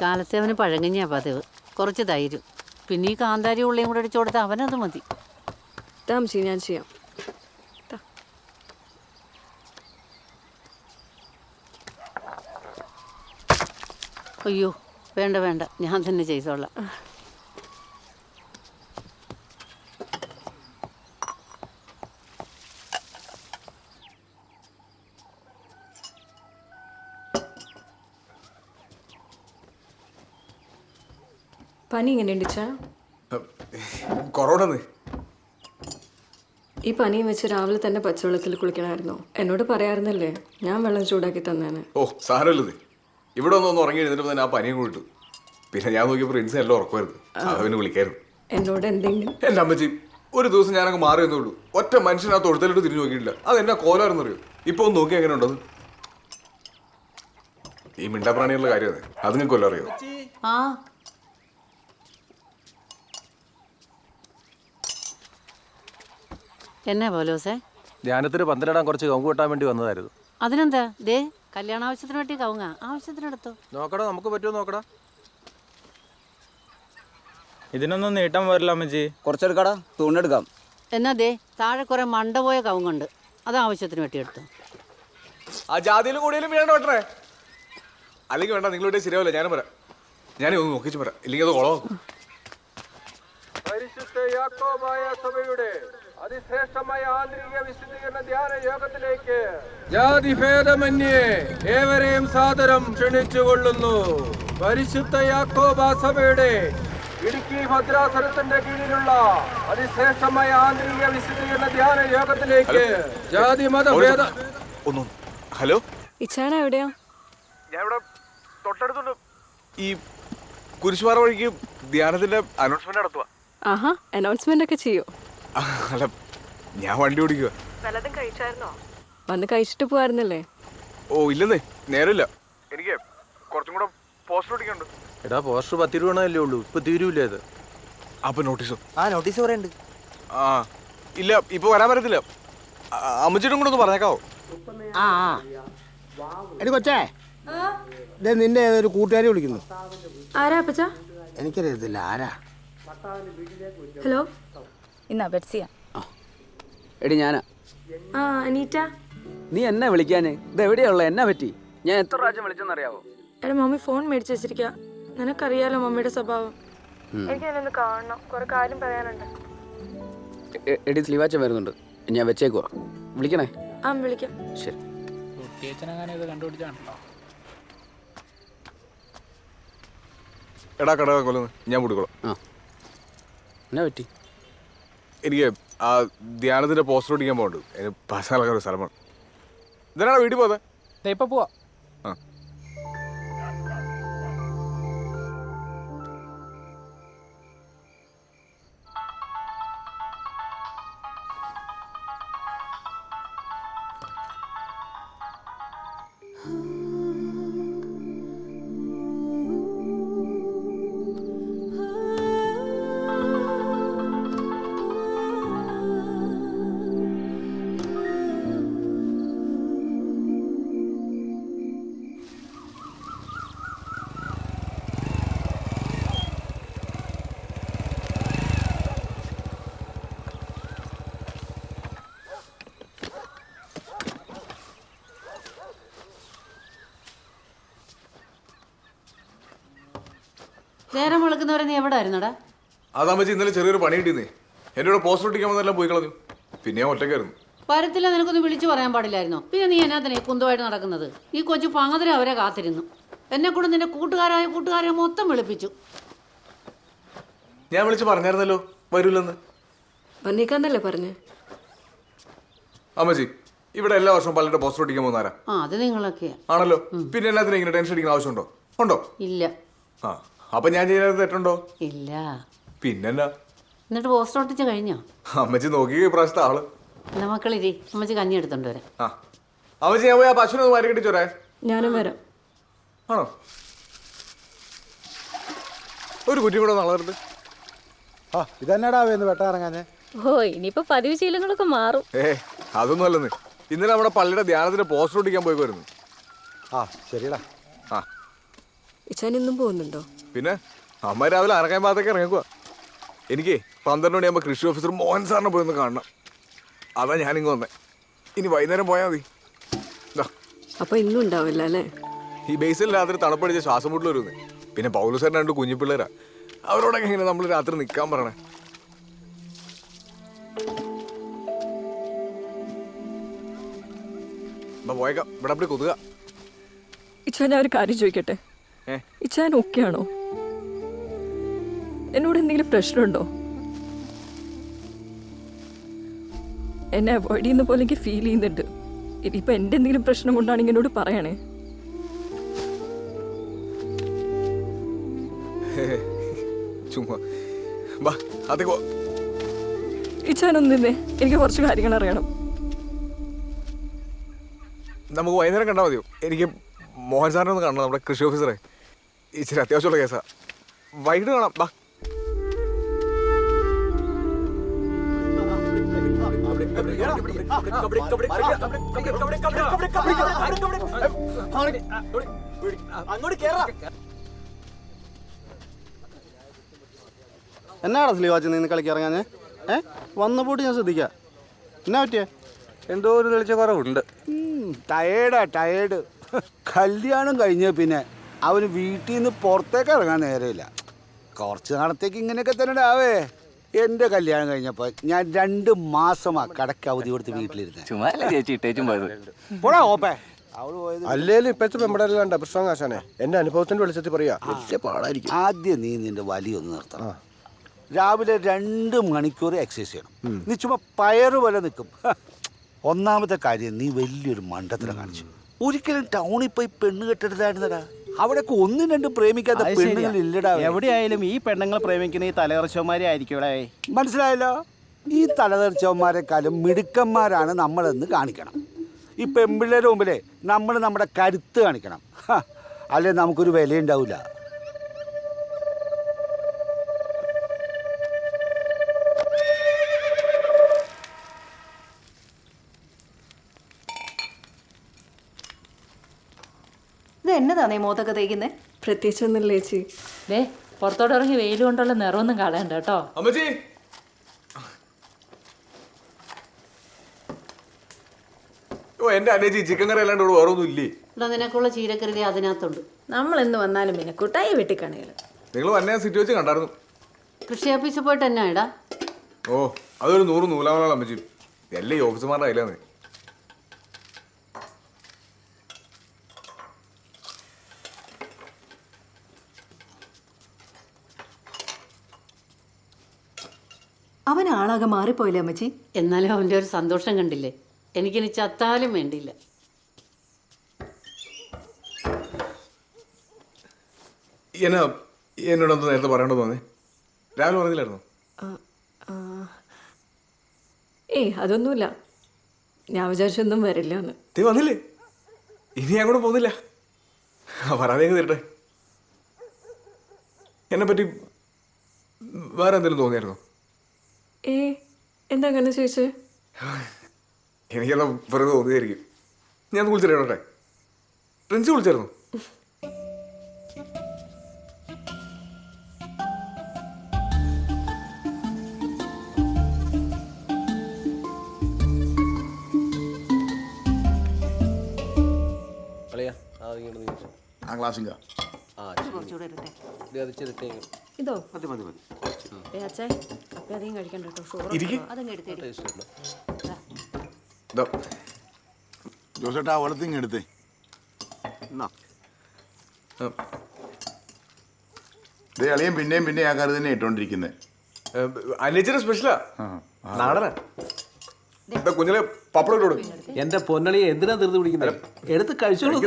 കാലത്തെ അവന് പഴങ്കഞ്ഞാ പതിവ്, കുറച്ച് തൈരും പിന്നെ ഈ കാന്താരി ഉള്ളിയും കൂടെ അടിച്ചു കൊടുത്താൽ അവനത് മതി. താമസി ഞാൻ ചെയ്യാം. അയ്യോ വേണ്ട വേണ്ട, ഞാൻ തന്നെ ചെയ്തോളാം. പനി എങ്ങനെയുണ്ട് ചാ? കൊറോണ ഈ പനിയും വെച്ച് രാവിലെ തന്നെ പച്ചവെള്ളത്തിൽ കുളിക്കണമായിരുന്നോ? എന്നോട് പറയാറുന്നല്ലേ, ഞാൻ വെള്ളം ചൂടാക്കി തന്നേനെ. ഓ സാരമില്ലത്, ഇവിടെ ഒന്ന് ഉറങ്ങി എഴുന്നിട്ട് തന്നെ ആ പനിയും കൂടി ഇട്ടു. പിന്നെ ഞാൻ നോക്കിയപ്പോൾ പ്രിൻസ് എല്ലാം ഉറക്കുമായിരുന്നു, അവന് വിളിക്കായിരുന്നു. എന്നോട് എന്തെങ്കിലും? എൻ്റെ അമ്മച്ചി ഒരു ദിവസം ഞാനങ്ങ് മാറി എന്നേ ഉള്ളൂ. ഒറ്റ മനുഷ്യൻ ആ തൊഴുത്തലിട്ട് തിരിഞ്ഞു നോക്കിയിട്ടില്ല. അത് എന്നാ കോലായിരുന്നറിയോ? ഇപ്പൊ ഒന്ന് നോക്കി എങ്ങനെ ഉണ്ടത്? ഈ മിണ്ടാപ്രാണികളുടെ കാര്യം അത് നിങ്ങൾക്ക് കൊല്ലം അറിയോ? ആ എന്നാ പോലോസേ? ധ്യാനത്തിന് പന്തലിടാൻ കുറച്ച് കവുങ്ങ് വെട്ടാൻ വേണ്ടി വന്നതായിരുന്നു. അതിനെന്താ, ദേ കല്യാണ ആവശ്യത്തിന് വേണ്ടി കവുങ്ങ ആവശ്യത്തിനെടുത്തോ. നോക്കടാ, നമുക്ക് പറ്റുമോ നോക്കടാ. ഇതിനൊന്നും നീട്ടാൻ വരില്ല അമ്മച്ചി. കുറച്ചെടുക്കാടാ, തുണിയെടുക്കാം. എന്നാ ദേ താഴെ കുറെ മണ്ട പോയ കവുങ്ങുണ്ട്, അത് ആവശ്യത്തിന് വെട്ടിയെടുത്തോ. ആ ജാതിയിലും കൂടിയാലും വീഴാണ്ട് വെട്ടണേ. അല്ലെങ്കിൽ വേണ്ട, നിങ്ങളുടെ ശരിയാവില്ല. ഞാനും വരാം. ഞാനേ ഒന്ന് നോക്കിച്ച് വരാം, ഇല്ലെങ്കിൽ അത് കുളമാക്കും. പരിശുദ്ധ യാക്കോബായ സഭയുടെ അതിശ്രേഷ്ഠമായ ആന്തരിക വിശുദ്ധീകരണ ധ്യാന യോഗത്തിലേക്ക് ജാതിഭേദമന്യേ ഏവരെയും സാദരം ക്ഷണിച്ചുകൊള്ളുന്നു. പരിശുദ്ധ യാക്കോബാ സഭയുടെ ഇടുക്കി ഭദ്രാസനത്തിന്റെ കീഴിലുള്ള അതിശ്രേഷ്ഠമായ ആന്തരിക വിശുദ്ധീകരണ ധ്യാന യോഗത്തിലേക്ക് ജാതി മതഭേദ. ഒന്നും ഹലോ, ഇച്ചാന എവിടെയാ? ഞാൻ ഇവിടെ തൊട്ടടുത്തുണ്ട്. ഈ കുരിശുപാറ വഴിക്ക് ധ്യാനത്തിന്റെ അനൗൺസ്മെന്റ് നടത്തുക. ആഹാ, അനൗൺസ്മെന്റ് ഒക്കെ ചെയ്യോ? അല്ല, ഞാൻ വണ്ടി ഓടിക്കുക. വല്ലതും കഴിച്ചായിരുന്നോ? വന്ന് കഴിച്ചിട്ട് പോവായിരുന്നല്ലേ? ഓ ഇല്ലെന്നേ, നേരമില്ല. എനിക്ക് കുറച്ചും കൂടെ പോസ്റ്റർ ഓടിക്കാനുണ്ട്. എടാ, പോസ്റ്റർ 10 രൂപയല്ലേ ഉള്ളൂ, ഇപ്പൊ തീരൂലേ അത്? അപ്പൊ നോട്ടീസോ? നോട്ടീസ് കുറേ ഉണ്ട്. ആ ഇല്ല, ഇപ്പൊ വരാൻ പറ്റത്തില്ല. അമ്മച്ചിട്ടും കൂടെ ഒന്ന് പറഞ്ഞേക്കാവോ? ആ എടി കൊച്ചേ, നിന്റെ ഒരു കൂട്ടുകാരി വിളിക്കുന്നു. ആരാ അപ്പച്ച? എനിക്കറിയത്തില്ല ആരാ. ഹലോ, ഇന്നാ ബെറ്റ്സിയാ. എടി ഞാനാ. ആ അനീറ്റ. നീ എന്നെ വിളിക്കാന് ഇത് എവിടെയുള്ള? എന്നാ പറ്റി? ഞാൻ എത്ര പ്രാവശ്യം വിളിച്ചെന്നറിയാവോ? എടാ, മമ്മി ഫോൺ മേടിച്ച് വെച്ചിരിക്കുക. നിനക്കറിയാലോ മമ്മിയുടെ സ്വഭാവം. എനിക്ക് എന്നൊന്ന് കാണണം, കുറെ കാര്യം പറയാനുണ്ട്. എടി സ്ലീവാച്ചൻ വരുന്നുണ്ട്, ഞാൻ വെച്ചേക്കുവാ. വിളിക്കണേ? ആ വിളിക്കാം. ശരി. എടാ കട കൊല്ലുന്നു, ഞാൻ കൂടിക്കോളാം. ആ എന്നാ പറ്റി? എനിക്ക് ആ ധ്യാനത്തിന്റെ പോസ്റ്റർ ഓടിക്കാൻ പോകണ്ട്. എനിക്ക് പസാലൊക്കെ ഒരു സ്ഥലമാണ്. ഇതിനാണ് വീട്ടിൽ പോകാതെ. ഇപ്പൊ പോവാ. ആ നേരം വിളിക്കുന്നവരെ നീ എവിടെ ആയിരുന്നടാ? അതാമ്പച്ചി ഇന്നലെ ചെറിയൊരു പണി കിട്ടിയെന്നേ. എൻ്റെ കൂടെ പോസ്റ്റർ ഒട്ടിക്കാൻ വന്നെല്ലാം പോയി കളഞ്ഞു. പിന്നെ ഞാൻ ഒറ്റയ്ക്കായിരുന്നു. വരത്തില്ല, നിനക്കൊന്ന് വിളിച്ചു പറയാൻ പാടില്ലായിരുന്നോ? പിന്നെ നീ എന്നാത്തിനെ കുന്തമായിട്ട് നടക്കുന്നത്? ഈ കൊച്ചു പങ്ങതിരെ അവരെ കാത്തിരുന്നു. എന്നെ കൂടെ നിന്റെ കൂട്ടുകാരെ മൊത്തം വിളിപ്പിച്ചു. ഞാൻ വിളിച്ച് പറഞ്ഞായിരുന്നല്ലോ വരൂലെന്ന്. വന്നേക്കാന്നല്ലേ പറഞ്ഞേ? അമ്മച്ചി, ഇവിടെ എല്ലാ വർഷവും പലരുടെ പോസ്റ്റർ ഒട്ടിക്കാൻ പോകുന്നാരാ? ആ അത് നിങ്ങളൊക്കെയാ. ആണല്ലോ. പിന്നെ എല്ലാത്തിനും ഇങ്ങനെ ടെൻഷൻ അടിക്കുന്ന ആവശ്യമുണ്ടോ? ഉണ്ടോ? ഇല്ല. ആ അപ്പൊ ഞാൻ ചെയ്യുന്നത് തെറ്റുണ്ടോ? ഇല്ല. പിന്നെന്നാ? എന്നിട്ട് പോസ്റ്റർ ഒട്ടിച്ച് കഴിഞ്ഞോ? അമ്മച്ചി നോക്കി ഇപ്രാവശ്യത്തെ ആള്. എന്നാ മക്കളിരി, അമ്മച്ചി കഞ്ഞി എടുത്തോണ്ട് വരാം. ആ അമ്മച്ചി, ഞാൻ പോയി ആ പശുവിനെ മാരി കെട്ടിച്ചോരേ. ഞാനും വരാം. ആണോ? ഒരു കുറ്റി കൂടെ നളരുത്. ആ ഇതെന്നാടാ എന്ന് വെട്ടാറങ്ങാഞ്ഞേ? ഓ, ഇനിയിപ്പോ പതിവ് ശീലങ്ങളൊക്കെ മാറും. അതൊന്നും അല്ലെന്ന്. ഇന്നലെ നമ്മുടെ പള്ളിയുടെ ധ്യാനത്തിന്റെ പോസ്റ്റർ ഒട്ടിക്കാൻ പോയി വരുന്നു. ആ ശരിടാ. ആ ഇച്ചാൻ ഇന്നും പോകുന്നുണ്ടോ? പിന്നെ അമ്മ രാവിലെ അറക്കാൻ ഭാഗത്തേക്ക് ഇറങ്ങിക്കുക. എനിക്ക് 12 മണിയാകുമ്പോൾ കൃഷി ഓഫീസർ മോഹൻ സാറിനെ പോയി ഒന്ന് കാണണം. അതാ ഞാനിങ്ങ് വന്നേ. ഇനി വൈകുന്നേരം പോയാൽ മതി. ദാ, അപ്പോൾ ഇന്നും ഉണ്ടാവില്ല അല്ലേ? ഈ ബേസിൽ രാത്രി തണുപ്പടിച്ച് ശ്വാസം മുട്ടൽ വരുന്നേ. പിന്നെ പൗലുസാറിന് 2 കുഞ്ഞിപ്പിള്ളേരാ. അവരോടൊക്കെ എങ്ങനെ നമ്മൾ രാത്രി നിൽക്കാൻ പറയണേ? പോയേക്കാം. ഇവിടെ അപ്പടി കൊതുക. ഇച്ചാൻ ഞാൻ ഒരു കാര്യം ചോദിക്കട്ടെ? ഇച്ചാൻ ഓക്കെ ആണോ? എന്നോട് എന്തെങ്കിലും പ്രശ്നമുണ്ടോ? എന്നെ അവോയ്ഡ് ചെയ്യുന്ന പോലെ എനിക്ക് ഫീൽ ചെയ്യുന്നുണ്ട്. ഇനിയിപ്പോൾ എൻ്റെ എന്തെങ്കിലും പ്രശ്നം കൊണ്ടാണെങ്കിൽ എന്നോട് പറയണേ. ചുമ്മാ വാ, അതേക്ക് പോ. ഇച്ചാനൊന്നിന്നേ, എനിക്ക് കുറച്ച് കാര്യങ്ങൾ അറിയണം. നമുക്ക് വൈകുന്നേരം കണ്ടാൽ മതിയോ? എനിക്ക് മോഹൻ സാറിനെ ഒന്ന് കാണണം, നമ്മുടെ കൃഷി ഓഫീസറെ. ഇച്ചിരി അത്യാവശ്യമുള്ള കേസാ. വൈകിട്ട് കാണാം. വാ. എന്നാടാ സ്ലീവാച്ച് നിന്ന് കളിക്ക് ഇറങ്ങാഞ്ഞേ? വന്നപ്പോട്ട് ഞാൻ ശ്രദ്ധിക്കാം. എന്നാ പറ്റിയേ? എന്തോ ഒരു തെളിച്ച കുറവുണ്ട്. ടയേർഡ്. കല്യാണം കഴിഞ്ഞ പിന്നെ അവന് വീട്ടിൽ നിന്ന് പുറത്തേക്ക് ഇറങ്ങാൻ നേരമില്ല. കുറച്ച് നാളത്തേക്ക് ഇങ്ങനെയൊക്കെ തന്നെ ആവേ. എൻ്റെ കല്യാണം കഴിഞ്ഞപ്പോൾ ഞാൻ 2 മാസമാണ് കടക്ക് അവധി കൊടുത്ത് വീട്ടിലിരുന്നത്. പോടാ ഓപ്പേ. അവള് പോയത് അല്ലേലും ഇപ്പോഴത്തെ പെമ്പടല്ലാണ്ട് പ്രശ്നം കാശാനെ. എന്റെ അനുഭവത്തിന്റെ വെളിച്ചത്തിൽ പറയാ, വലിയ പാടായിരിക്കും. ആദ്യം നീ നിന്റെ വലിയൊന്ന് നിർത്തണം. രാവിലെ 2 മണിക്കൂർ എക്സസൈസ് ചെയ്യണം. നീ ചുമ്മാ പയറ് പോലെ നിൽക്കും. ഒന്നാമത്തെ കാര്യം, നീ വലിയൊരു മണ്ടത്തിലാണ് കാണിച്ചു. ഒരിക്കലും ടൗണിൽ പോയി പെണ്ണ് കെട്ടെടുത്തായിരുന്നടാ. അവിടെയൊക്കെ 1-2 പ്രേമിക്കാത്ത പെണ്ണുങ്ങൾ ഇല്ലടാ. എവിടെയായാലും ഈ പെണ്ണുങ്ങളെ പ്രേമിക്കുന്ന ഈ തലകർച്ചവന്മാരെ ആയിരിക്കും. മനസ്സിലായല്ലോ? ഈ തലതെറിച്ചവന്മാരെക്കാളും മിടുക്കന്മാരാണ് നമ്മളെന്ന് കാണിക്കണം. ഈ പെൺപിള്ളേരുടെ മുമ്പിലേ നമ്മൾ നമ്മുടെ കരുത്ത് കാണിക്കണം. അല്ലെ നമുക്കൊരു വിലയുണ്ടാവില്ല. ഇത് എന്നതാണേ മോത്തൊക്കെ തേക്കുന്നേ? പ്രത്യേകിച്ചൊന്നുമില്ല ചേച്ചി. ദേ പുറത്തോട്ട് ഇറങ്ങി വെയിൽ കൊണ്ടുള്ള നിറമൊന്നും കളയണ്ട കേട്ടോ. അമ്മച്ചി, എന്റെ അനേച്ചി ചിക്കൻ കറി അല്ലാണ്ട് ഇവിടെ വേറെ ഒന്നും ഇല്ലേ? ഇവിടെ നിനക്കുള്ള ചീരക്കരുതി അതിനകത്തുണ്ട്. നമ്മൾ എന്ന് വന്നാലും പിന്നെ കുട്ടായി വെട്ടിക്കണേല്. നിങ്ങൾ വന്നെ സിറ്റി വെച്ച് കണ്ടായിരുന്നു. കൃഷി ഓഫീസിൽ പോയിട്ട് എന്നാ ഇടാ? ഓ, അതൊരു 100 നൂലാമലാണ് അമ്മച്ചി. എല്ലാം ഈ ഓഫീസർമാരുടെ കയ്യിലാന്ന്. അവൻ ആളാകെ മാറിപ്പോയില്ലേ അമ്മച്ചി? എന്നാലും അവൻ്റെ ഒരു സന്തോഷം കണ്ടില്ലേ? എനിക്കിനി ചത്താലും വേണ്ടിയില്ല. എന്നോടൊന്ന് നേരത്തെ പറയണ്ടോ തോന്നി? രാവിലെ പറഞ്ഞില്ലായിരുന്നു? അതൊന്നുമില്ല. ഞാൻ വിചാരിച്ചൊന്നും വരില്ല എന്ന്. നീ വന്നില്ലേ? ഇനി ഞാൻ കൂടെ പോകുന്നില്ല. പറയാതെ തരട്ടെ. എന്നെ പറ്റി വേറെ എന്തെങ്കിലും തോന്നിയായിരുന്നോ? എന്താ അങ്ങനെ ചോദിച്ചേ? എനിക്കെല്ലാം വെറുതെ തോന്നിയായിരിക്കും. ഞാൻ വിളിച്ചിട്ടേ? പ്രിൻസി വിളിച്ചായിരുന്നു? ഇതോ അധികം കഴിക്കണ്ട കേട്ടോ. ജോസേട്ടാ വളർത്തിങ് എടുത്തേ. അളിയൻ പിന്നെയും ആ കറി തന്നെ ഇട്ടോണ്ടിരിക്കുന്നത്. അനിയച്ചിയുടെ സ്പെഷ്യലാ, നാടനാ. കുഞ്ഞിലെ പപ്പടം ഇട്ടോടും. എന്റെ പൊന്നളിയെ എന്തിനാ ധൃതി പിടിക്കുന്നത്? എടുത്ത് കഴിച്ചോളൂ.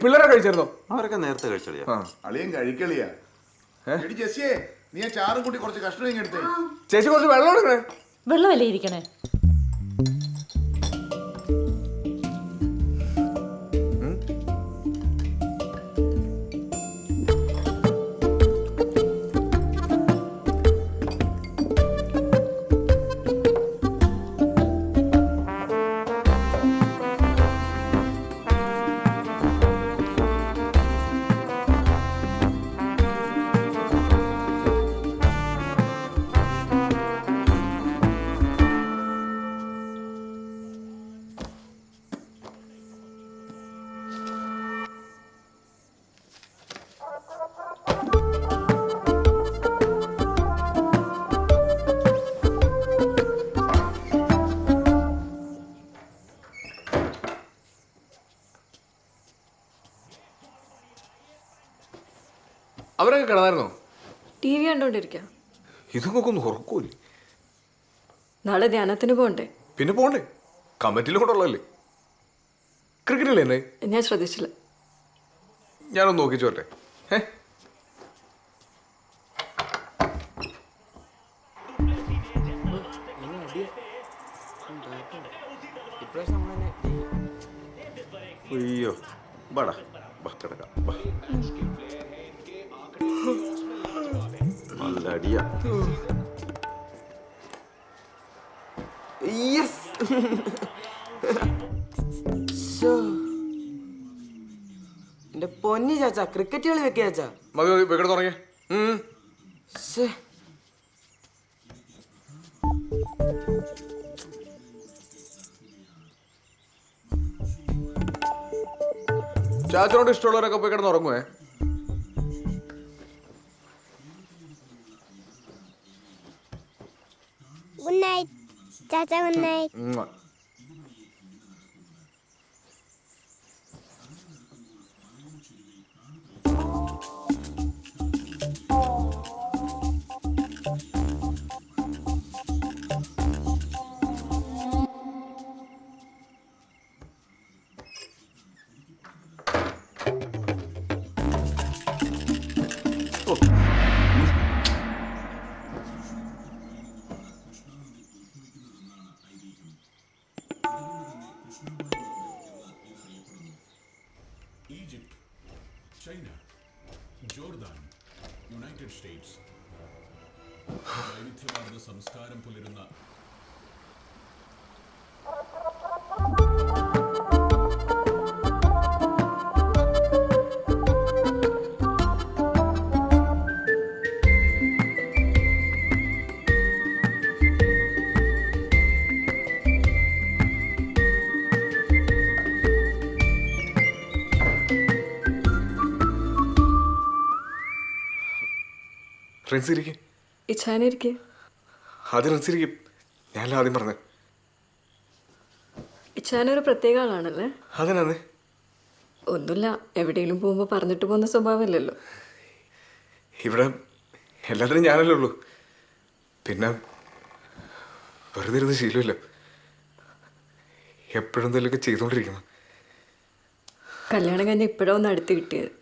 പിള്ളേരെ കഴിച്ചായിരുന്നോ? അവരൊക്കെ നേരത്തെ കഴിച്ചോളിയാ. അളിയൻ കഴിക്കളിയാ. ജെസ്സിയെ, നീ ആ ചാറും കൂട്ടി കുറച്ച് കഷ്ണം ഇങ്ങ് എടുത്തേ. ചേച്ചി കുറച്ച് വെള്ളം എടുക്കണേ. വെള്ളമല്ലേ ഇരിക്കണേ? അവരൊക്കെ കിടന്നായിരുന്നോ? T V കണ്ടോണ്ടിരിക്കാം. ഇതൊക്കെ ഒന്ന് ഉറക്കൂല്ലേ? നാളെ ധ്യാനത്തിന് പോകണ്ടേ? പിന്നെ പോണ്ടേ, കമ്മിറ്റിയിൽ കൊണ്ടുള്ളതല്ലേ. ക്രിക്കറ്റില്ലേ എന്നെ? ഞാൻ ശ്രദ്ധിച്ചില്ല. ഞാനൊന്ന് നോക്കിച്ചു വരട്ടെ. അയ്യോ ബാടാ, കിടക്കാം. നല്ല അടിയാ. എന്റെ പൊന്നി ചാച്ചാ, ക്രിക്കറ്റ് കളി വെക്കുക ചാച്ചാ. മതി മതി, വെക്കട തുടങ്ങിയ. ചാച്ചനോട് ഇഷ്ടമുള്ളവരൊക്കെ പോയി കിടന്ന് ഉറങ്ങുവേ. ഗുഡ് നൈറ്റ് ചാച്ചാ, good night. Egypt, China, Jordan, United States വൈവിധ്യമാർന്ന സംസ്കാരം പുലരുന്ന ഫ്രണ്ട്സിരിക്കും. ഇച്ഛാനിരിക്കെ ആദ്യം ഫ്രണ്ട്സിരിക്കും. ഞാനല്ല ആദ്യം പറഞ്ഞത്. ഇച്ഛാനൊരു പ്രത്യേക ആളാണല്ലേ? അതിനാന്ന് ഒന്നുമില്ല, എവിടെയെങ്കിലും പോകുമ്പോൾ പറഞ്ഞിട്ട് പോകുന്ന സ്വഭാവമില്ലല്ലോ. ഇവിടെ എല്ലാത്തിനും ഞാനല്ലേ ഉള്ളൂ. പിന്നെ വെറുതെ ഇരുന്ന് ശീലമില്ല, എപ്പോഴും എന്തെങ്കിലുമൊക്കെ ചെയ്തുകൊണ്ടിരിക്കണം. കല്യാണം കഴിഞ്ഞ് ഇപ്പോഴാണ് ഒന്ന് അടുത്ത് കിട്ടിയത്.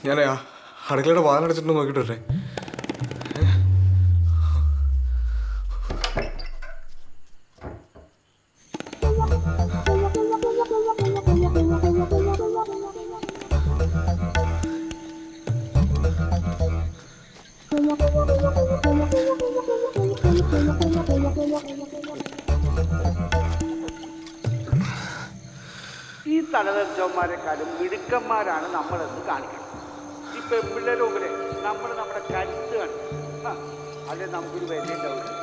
ഞാൻ അടുക്കളയുടെ വാതിലടച്ചിട്ട് നോക്കിയിട്ടല്ലേ. ഈ തലതെറിച്ചവന്മാരെക്കാളും മിടുക്കന്മാരാണ് നമ്മളെന്ന് കാണിക്കണം. ഈ പെൺപിള്ളേരുടെ മുമ്പിൽ നമ്മൾ നമ്മുടെ കരുത്ത് കാണിക്കണം. അല്ലെ നമുക്കൊരു വിലയുണ്ടാവില്ല.